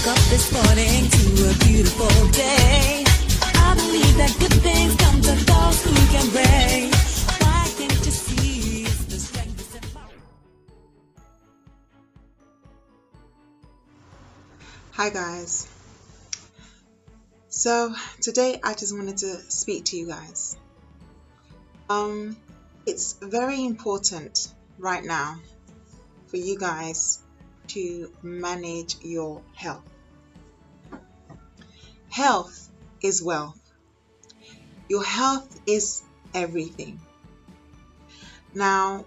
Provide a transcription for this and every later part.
up this morning to a beautiful day. I believe that good things come to those who can pray. Why can't you see the strength is in my... Hi guys. So today I just wanted to speak to you guys. It's very important right now for you guys to manage your health. Health is wealth. Your health is everything. Now,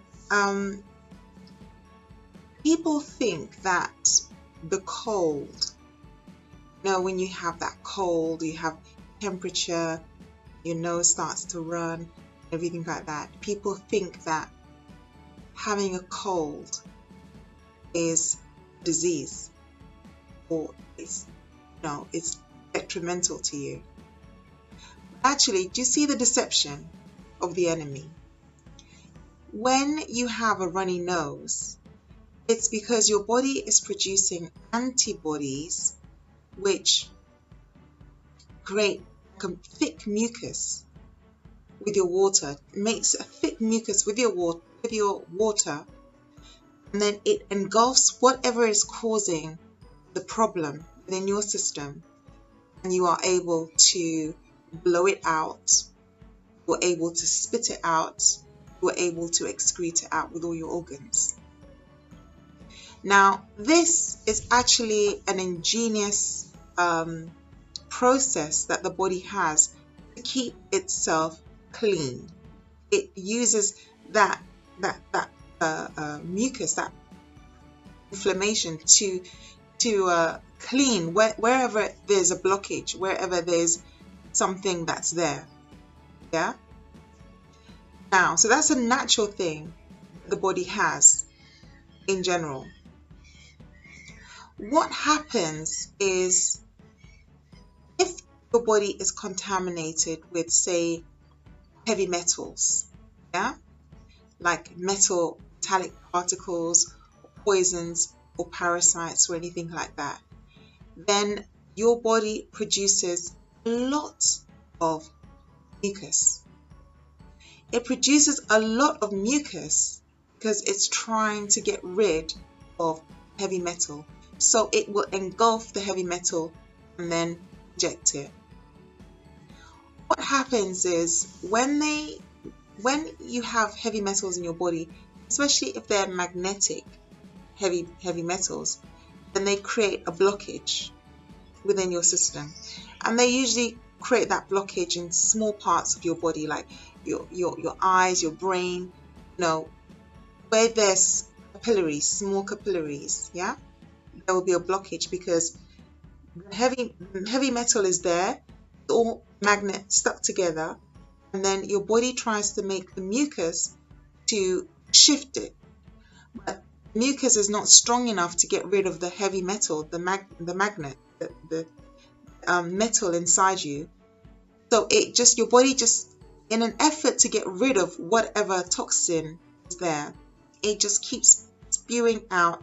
people think that the cold, when you have that cold, you have temperature, your nose starts to run, everything like that. People think that having a cold is disease, or it's detrimental to you. Actually, do you see the deception of the enemy? When you have a runny nose, it's because your body is producing antibodies which create a thick mucus with your water. It makes a thick mucus with your water, and then it engulfs whatever is causing the problem within your system, and you are able to blow it out, you're able to spit it out, you're able to excrete it out with all your organs. Now, this is actually an ingenious process that the body has to keep itself clean. It uses that mucus, that inflammation to clean wherever there's a blockage, wherever there's something that's there. Yeah. Now, so that's a natural thing the body has in general. What happens is, if your body is contaminated with, say, heavy metals, like metallic particles, or poisons, or parasites, or anything like that, then your body produces a lot of mucus. It produces a lot of mucus because it's trying to get rid of heavy metal. So it will engulf the heavy metal and then eject it. What happens is, when you have heavy metals in your body, especially if they're magnetic heavy metals, then they create a blockage within your system. And they usually create that blockage in small parts of your body, like your eyes, your brain, where there's capillaries, small capillaries, there will be a blockage because heavy metal is there, it's all magnet stuck together, and then your body tries to make the mucus to shift it, but mucus is not strong enough to get rid of the heavy metal, the magnet, the metal inside you. So your body just, in an effort to get rid of whatever toxin is there, it just keeps spewing out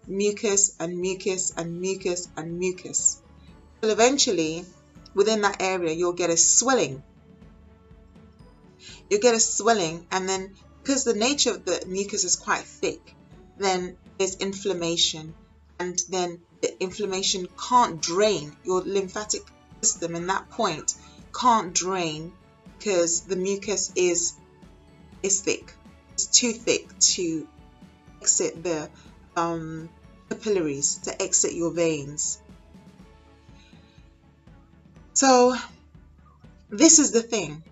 mucus and mucus and mucus and mucus. Well, eventually, within that area, you'll get a swelling. You'll get a swelling, and then because the nature of the mucus is quite thick, then there's inflammation, and then the inflammation can't drain. Your lymphatic system in that point can't drain because the mucus is thick. It's too thick to exit the capillaries, to exit your veins. So this is the thing.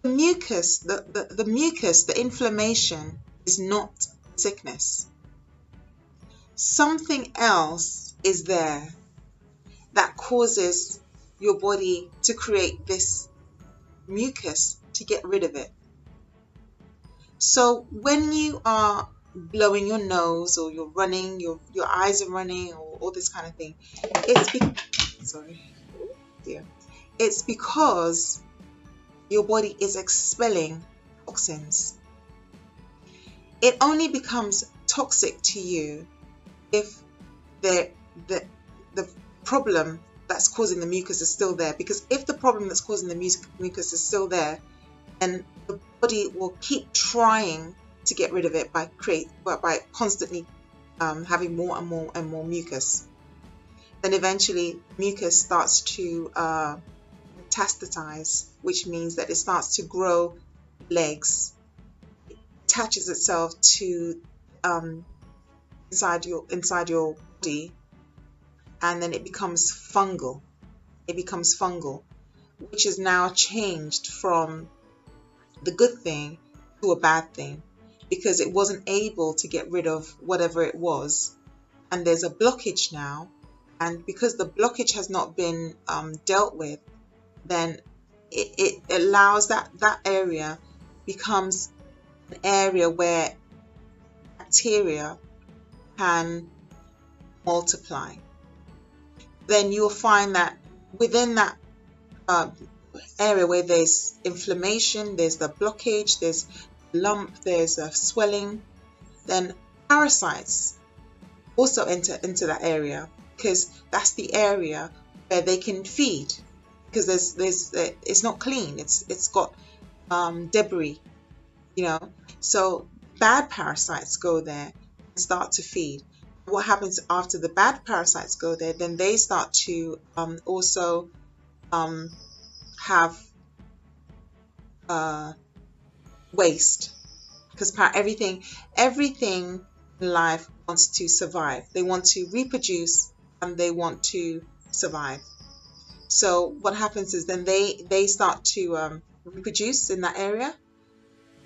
The mucus, the mucus, the inflammation is not sickness. Something else is there that causes your body to create this mucus to get rid of it. So when you are blowing your nose, or you're running, your eyes are running, or all this kind of thing, it's because your body is expelling toxins. It only becomes toxic to you if the problem that's causing the mucus is still there. Because if the problem that's causing the mucus is still there, then the body will keep trying to get rid of it by constantly having more and more and more mucus. Then eventually mucus starts to metastasize, which means that it starts to grow legs, attaches itself to inside your body, and then it becomes fungal. It becomes fungal, which is now changed from the good thing to a bad thing, because it wasn't able to get rid of whatever it was, and there's a blockage now. And because the blockage has not been dealt with, then it allows that area becomes an area where bacteria can multiply. Then you'll find that within that area where there's inflammation, there's the blockage, there's lump, there's a swelling, then parasites also enter into that area, because that's the area where they can feed, because it's not clean, it's got debris, so bad parasites go there and start to feed. What happens after the bad parasites go there, then they start to also have waste, because everything in life wants to survive. They want to reproduce and they want to survive. So what happens is then they start to reproduce in that area,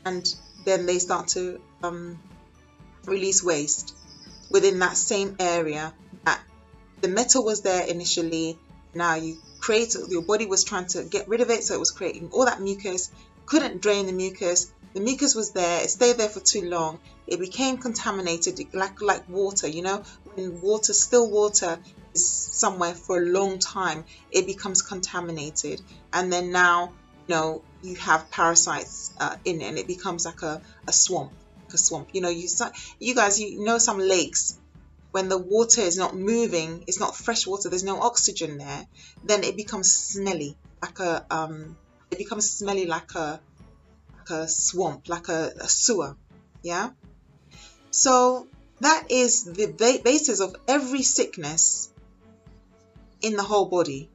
and then they start to release waste within that same area. That the metal was there initially, now your body was trying to get rid of it, so it was creating all that mucus, couldn't drain the mucus was there, it stayed there for too long, it became contaminated, like water. When still water is somewhere for a long time, it becomes contaminated, and then now you have parasites in it, and it becomes like a swamp. You guys some lakes, when the water is not moving, it's not fresh water, there's no oxygen there, then it becomes smelly, like a swamp, like a sewer. Yeah. So that is the basis of every sickness in the whole body.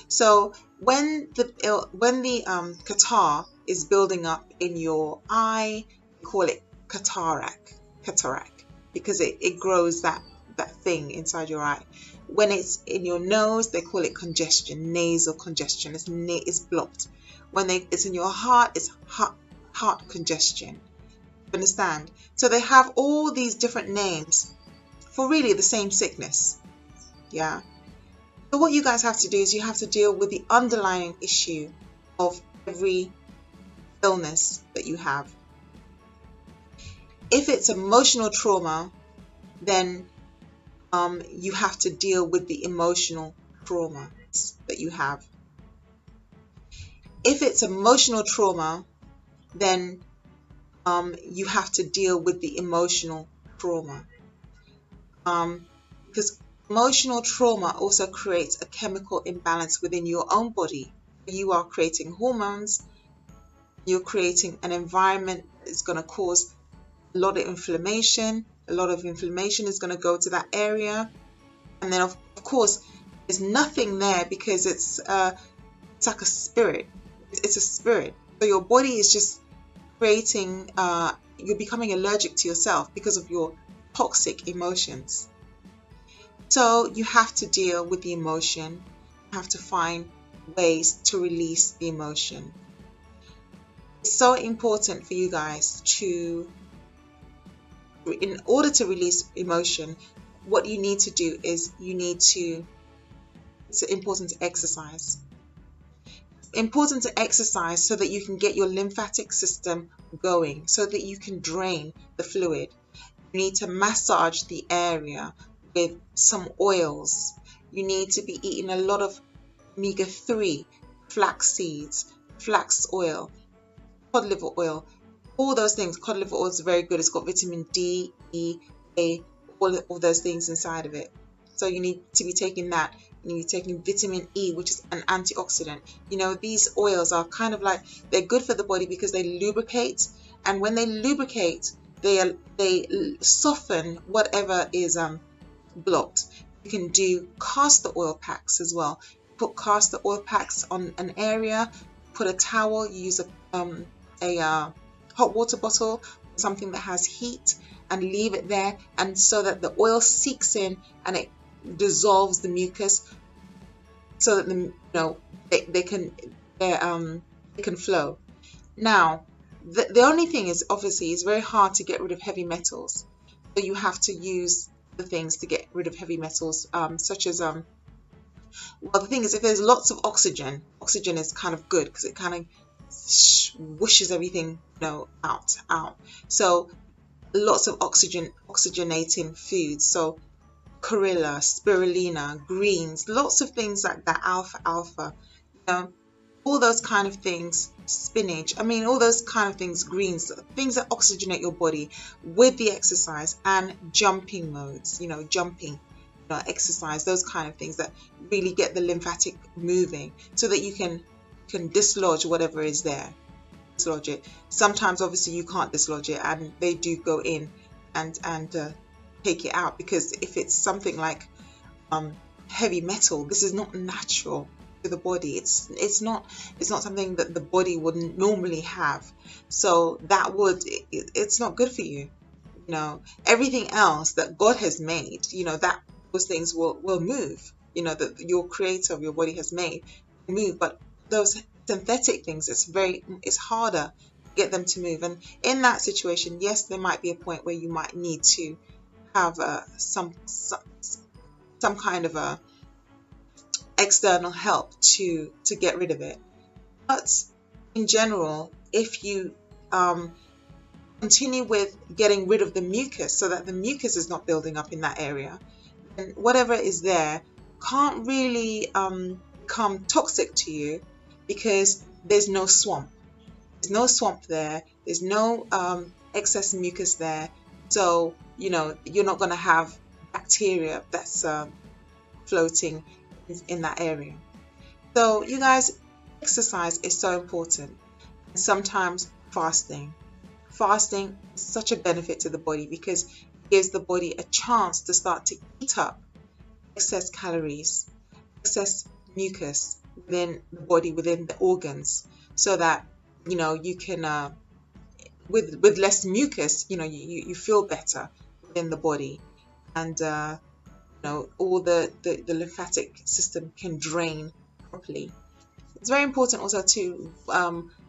So when the catarrh is building up in your eye, we call it cataract, because it grows that thing inside your eye. When it's in your nose, they call it congestion, nasal congestion. It's blocked. When it's in your heart, it's heart congestion. Understand? So they have all these different names for really the same sickness. Yeah. So what you guys have to do is you have to deal with the underlying issue of every illness that you have. If it's emotional trauma, then you have to deal with the emotional trauma that you have. If it's emotional trauma, then you have to deal with the emotional trauma. Because emotional trauma also creates a chemical imbalance within your own body. You are creating hormones, you're creating an environment that's going to cause a lot of inflammation. A lot of inflammation is going to go to that area. And then of course, there's nothing there, because it's like a spirit. It's a spirit. So your body is just creating, you're becoming allergic to yourself because of your toxic emotions. So you have to deal with the emotion. You have to find ways to release the emotion. It's so important for you guys in order to release emotion, what you need to do is it's important to exercise. Important to exercise so that you can get your lymphatic system going, so that you can drain the fluid. You need to massage the area with some oils. You need to be eating a lot of omega-3, flax seeds, flax oil, cod liver oil, all those things. Cod liver oil is very good. It's got vitamin D, E, A, all those things inside of it. So you need to be taking that. You need to be taking vitamin E, which is an antioxidant. These oils are kind of like, they're good for the body because they lubricate, and when they lubricate, they soften whatever is blocked. You can do castor oil packs as well. Put castor oil packs on an area, put a towel, use a hot water bottle, something that has heat, and leave it there, and so that the oil seeps in and it dissolves the mucus, so that they can flow. Now, the only thing is, obviously, it's very hard to get rid of heavy metals. So you have to use the things to get rid of heavy metals, such as well, the thing is, if there's lots of oxygen is kind of good because it kind of whooshes everything, out. So lots of oxygenating foods. So chlorella, spirulina, greens, lots of things like that, alfalfa, all those kind of things, spinach, all those kind of things, greens, things that oxygenate your body with the exercise, and jumping modes, jumping, exercise, those kind of things that really get the lymphatic moving so that you can dislodge whatever is there. Dislodge it. Sometimes obviously you can't dislodge it, and they do go in and take it out, because if it's something like heavy metal, this is not natural to the body. It's not something that the body would normally have, so it's not good for you. Everything else that God has made, that those things will move, that your creator of your body has made move. But those synthetic things, it's harder to get them to move. And in that situation, yes, there might be a point where you might need to have some kind of a external help to get rid of it. But in general, if you continue with getting rid of the mucus so that the mucus is not building up in that area, then whatever is there can't really become toxic to you, because there's no swamp. There's no swamp there. There's no excess mucus there. So, you're not going to have bacteria that's floating in that area. So, you guys, exercise is so important. And sometimes fasting. Fasting is such a benefit to the body because it gives the body a chance to start to eat up excess calories, excess mucus within the body, within the organs, so that you can with less mucus, you feel better within the body, and all the lymphatic system can drain properly. It's very important also to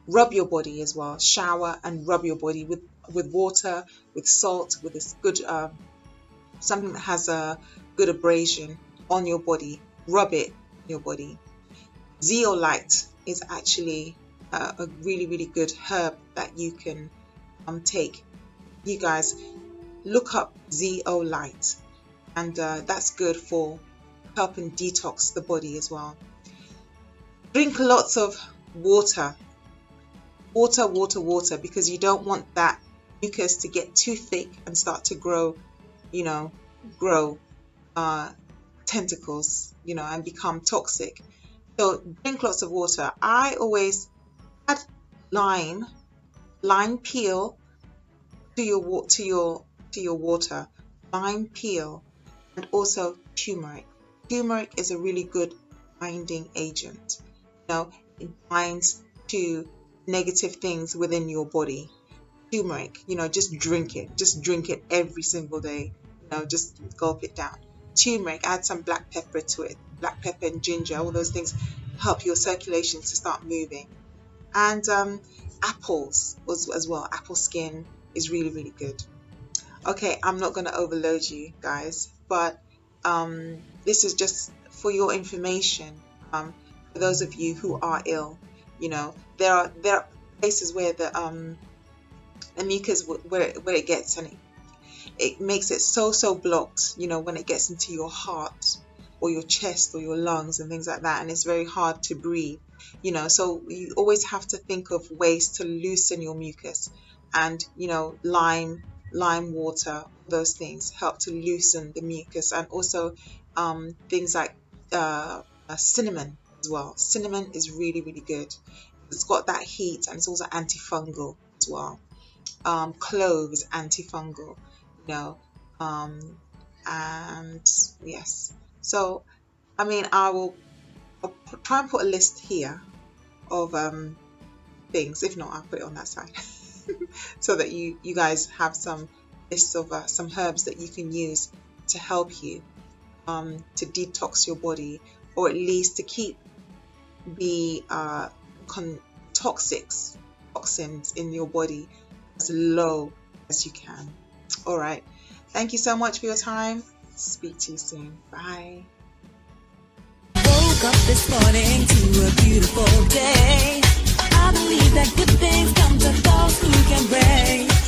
rub your body as well. Shower and rub your body with water, with salt, with this good something that has a good abrasion on your body. Rub it on your body. Zeolite is actually a really, really good herb that you can take. You guys look up zeolite, and that's good for helping detox the body as well. Drink lots of water, because you don't want that mucus to get too thick and start to grow tentacles, and become toxic. So drink lots of water. I always add lime peel to your water, lime peel, and also turmeric. Turmeric is a really good binding agent. It binds to negative things within your body. Turmeric, just drink it every single day. Just gulp it down. Turmeric, add some black pepper to it. Black pepper and ginger, all those things help your circulation to start moving. And apples as well. Apple skin is really, really good. Okay, I'm not going to overload you guys, but this is just for your information. For those of you who are ill, there are places where the mucus, where it gets, and it makes it so blocked, when it gets into your heart or your chest or your lungs and things like that, and it's very hard to breathe. So you always have to think of ways to loosen your mucus, and lime water, those things help to loosen the mucus, and also things like cinnamon as well. Cinnamon is really, really good. It's got that heat and it's also antifungal as well. Clove is antifungal, you know, and yes. So, I mean, I'll try and put a list here of things. If not, I'll put it on that side so that you guys have some lists of some herbs that you can use to help you to detox your body, or at least to keep the toxins in your body as low as you can. All right. Thank you so much for your time. Speak to you soon. Bye. Woke up this morning to a beautiful day. I believe that good things come to those who can pray.